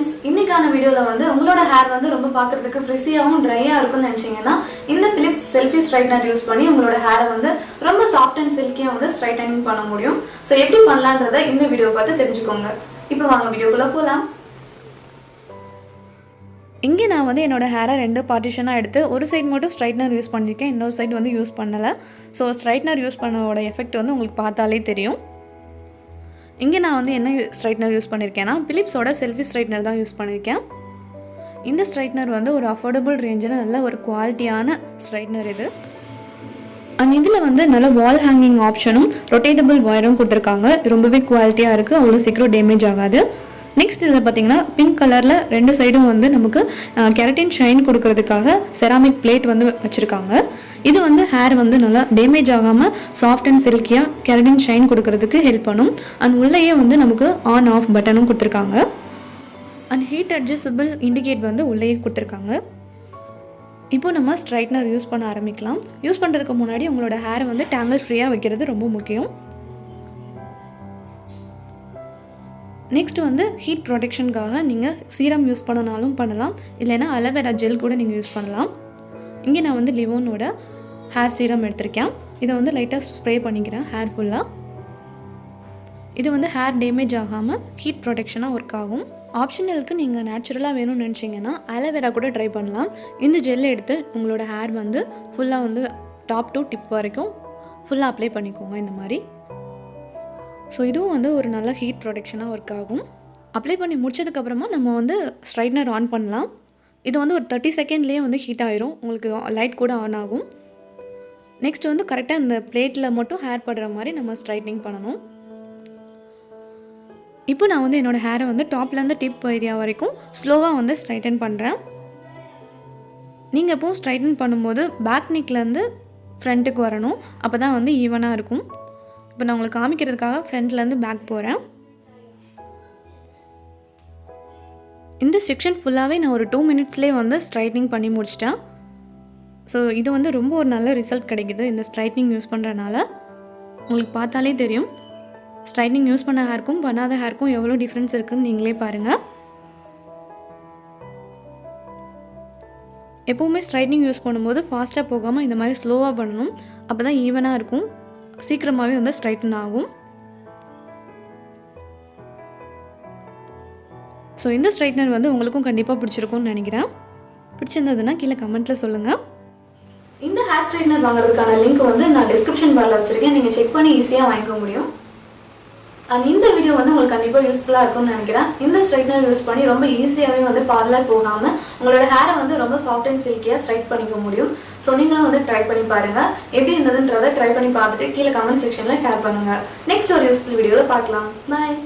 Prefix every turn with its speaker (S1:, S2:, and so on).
S1: friends, இன்னைக்கான வீடியோல வந்து உங்களோட ஹேர் வந்து ரொம்ப பார்க்கிறதுக்கு ஃப்ரிஸியாவும் ட்ரையா இருக்கும்னு நினைச்சீங்கன்னா இந்த Philips Selfie straightener யூஸ் பண்ணி உங்களோட ஹேரை வந்து ரொம்ப சாஃப்ட் அண்ட் சில்கியா வந்து ஸ்ட்ரைட்டனிங் பண்ண முடியும். சோ எப்படி பண்ணலாம்ன்றதை இந்த வீடியோ பார்த்து தெரிஞ்சுக்கோங்க. இப்போ வாங்க வீடியோக்குள்ள போலாம். இங்கே நான் வந்து என்னோட ஹேரை ரெண்டு பார்ட்டிஷனாக எடுத்து ஒரு சைடு மட்டும் ஸ்ட்ரைட்னர் யூஸ் பண்ணியிருக்கேன், இன்னொரு சைடு வந்து யூஸ் பண்ணலை. ஸோ ஸ்ட்ரைட்னர் யூஸ் பண்ணோட எஃபெக்ட் வந்து உங்களுக்கு பார்த்தாலே தெரியும். இங்கே நான் வந்து என்ன ஸ்ட்ரைட்னர் யூஸ் பண்ணியிருக்கேன்னா பிலிப்ஸோட செல்ஃபி ஸ்ட்ரைட்னர் தான் யூஸ் பண்ணியிருக்கேன். இந்த ஸ்ட்ரைட்னர் வந்து ஒரு அஃபோர்டபுள் ரேஞ்சில் நல்ல ஒரு குவாலிட்டியான ஸ்ட்ரைட்னர் இது. அண்ட் இதில் வந்து நல்ல வால் ஹேங்கிங் ஆப்ஷனும் ரொட்டேட்டபிள் ஒயரும் கொடுத்துருக்காங்க. ரொம்பவே குவாலிட்டியாக இருக்குது, அவ்வளோ சீக்கிரம் டேமேஜ் ஆகாது. நெக்ஸ்ட் இதில் பார்த்தீங்கன்னா பிங்க் கலரில் ரெண்டு சைடும் வந்து நமக்கு கெரட்டின் ஷைன் கொடுக்கறதுக்காக செராமிக் பிளேட் வந்து வச்சுருக்காங்க. இது வந்து ஹேர் வந்து நல்லா டேமேஜ் ஆகாமல் சாஃப்ட் அண்ட் சில்கியாக கெரட்டின் ஷைன் கொடுக்கறதுக்கு ஹெல்ப் பண்ணும். அண்ட் உள்ளேயே வந்து நமக்கு ஆன் ஆஃப் பட்டனும் கொடுத்துருக்காங்க. அண்ட் ஹீட் அட்ஜஸ்டபிள் இண்டிகேட் வந்து உள்ளேயே கொடுத்துருக்காங்க. இப்போ நம்ம ஸ்ட்ரைட்னர் யூஸ் பண்ண ஆரம்பிக்கலாம். யூஸ் பண்ணுறதுக்கு முன்னாடி உங்களோட ஹேரை வந்து டேங்கிள் ஃப்ரீயாக வைக்கிறது ரொம்ப முக்கியம். நெக்ஸ்ட் வந்து ஹீட் ப்ரொடெக்ஷனுக்காக நீங்கள் சீரம் யூஸ் பண்ணனாலும் பண்ணலாம், இல்லைன்னா அலோவேரா ஜெல் கூட நீங்கள் யூஸ் பண்ணலாம். இங்கே நான் வந்து லிவோனோட ஹேர் சீரம் எடுத்திருக்கேன். இதை வந்து லைட்டாக ஸ்ப்ரே பண்ணிக்கிறேன் ஹேர் ஃபுல்லாக. இது வந்து ஹேர் டேமேஜ் ஆகாமல் ஹீட் ப்ரொடெக்ஷனாக ஒர்க் ஆகும். ஆப்ஷனலுக்கு நீங்கள் நேச்சுரலாக வேணும்னு நினச்சிங்கன்னா அலோவேரா கூட ட்ரை பண்ணலாம். இந்த ஜெல்லை எடுத்து உங்களோட ஹேர் வந்து ஃபுல்லாக வந்து டாப் டு டிப் வரைக்கும் ஃபுல்லாக அப்ளை பண்ணிக்கோங்க இந்த மாதிரி. ஸோ இதுவும் வந்து ஒரு நல்ல ஹீட் ப்ரொடெக்ஷனாக ஒர்க் ஆகும். அப்ளை பண்ணி முடிச்சதுக்கப்புறமா நம்ம வந்து ஸ்ட்ரைட்னர் ஆன் பண்ணலாம். இது வந்து ஒரு 30 செகண்ட்லேயே வந்து ஹீட் ஆயிரும், உங்களுக்கு லைட் கூட ஆன் ஆகும். நெக்ஸ்ட் வந்து கரெக்டாக இந்த பிளேட்டில் மட்டும் ஹேர் படுற மாதிரி நம்ம ஸ்ட்ரைட்னிங் பண்ணணும். இப்போ நான் வந்து என்னோடய ஹேரை வந்து டாப்லேருந்து டிப் ஏரியா வரைக்கும் ஸ்லோவாக வந்து ஸ்ட்ரைட்டன் பண்ணுறேன். நீங்கள் எப்போவும் ஸ்ட்ரைட்டன் பண்ணும்போது பேக் நெக்லேருந்து ஃப்ரண்ட்டுக்கு வரணும், அப்போ தான் வந்து ஈவனாக இருக்கும். இப்போ நான் உங்களுக்கு காமிக்கிறதுக்காக ஃப்ரண்ட்லேருந்து பேக் போகிறேன். இந்த செக்ஷன் ஃபுல்லாகவே நான் ஒரு 2 மினிட்ஸ்லேயே வந்து ஸ்ட்ரைட்னிங் பண்ணி முடிச்சிட்டேன். ஸோ இது வந்து ரொம்ப ஒரு நல்ல ரிசல்ட் கிடைக்குது இந்த ஸ்ட்ரைட்னிங் யூஸ் பண்ணுறதுனால. உங்களுக்கு பார்த்தாலே தெரியும் ஸ்ட்ரைட்னிங் யூஸ் பண்ண ஹேருக்கும் பண்ணாத ஹேருக்கும் எவ்வளோ டிஃப்ரென்ஸ் இருக்குதுன்னு நீங்களே பாருங்கள். எப்போவுமே ஸ்ட்ரைட்னிங் யூஸ் பண்ணும்போது ஃபாஸ்ட்டாக போகாமல் இந்த மாதிரி ஸ்லோவாக பண்ணணும், அப்போ தான் ஈவனாக இருக்கும், சீக்கிரமாகவே வந்து ஸ்ட்ரைட்டன் ஆகும். ஸோ இந்த ஸ்ட்ரைட்னர் வந்து உங்களுக்கும் கண்டிப்பாக பிடிச்சிருக்கும்னு நினைக்கிறேன். பிடிச்சிருந்ததுன்னா கீழே கமெண்ட்டில் சொல்லுங்கள். இந்த ஹேர் ஸ்ட்ரைட்னர் வாங்குறதுக்கான லிங்க் வந்து நான் டிஸ்கிரிப்ஷன் பாரில் வச்சுருக்கேன், நீங்கள் செக் பண்ணி ஈஸியாக வாங்கிக்க முடியும். அண்ட் இந்த வீடியோ வந்து உங்களுக்கு கண்டிப்பாக யூஸ்ஃபுல்லாக இருக்கும்னு நினைக்கிறேன். இந்த ஸ்ட்ரைட்னர் யூஸ் பண்ணி ரொம்ப ஈஸியாகவே வந்து பார்லர் போகாமல் உங்களோட ஹேரை வந்து ரொம்ப சாஃப்ட் அண்ட் சில்கியாக ஸ்ட்ரைட் பண்ணிக்க முடியும். ஸோ நீங்களும் வந்து ட்ரை பண்ணி பாருங்கள். எப்படி இருந்ததுன்றதை ட்ரை பண்ணி பார்த்துட்டு கீழே கமெண்ட் செக்ஷனில் ஷேர் பண்ணுங்கள். நெக்ஸ்ட் ஒரு யூஸ்ஃபுல் வீடியோவில் பார்க்கலாம். பாய்.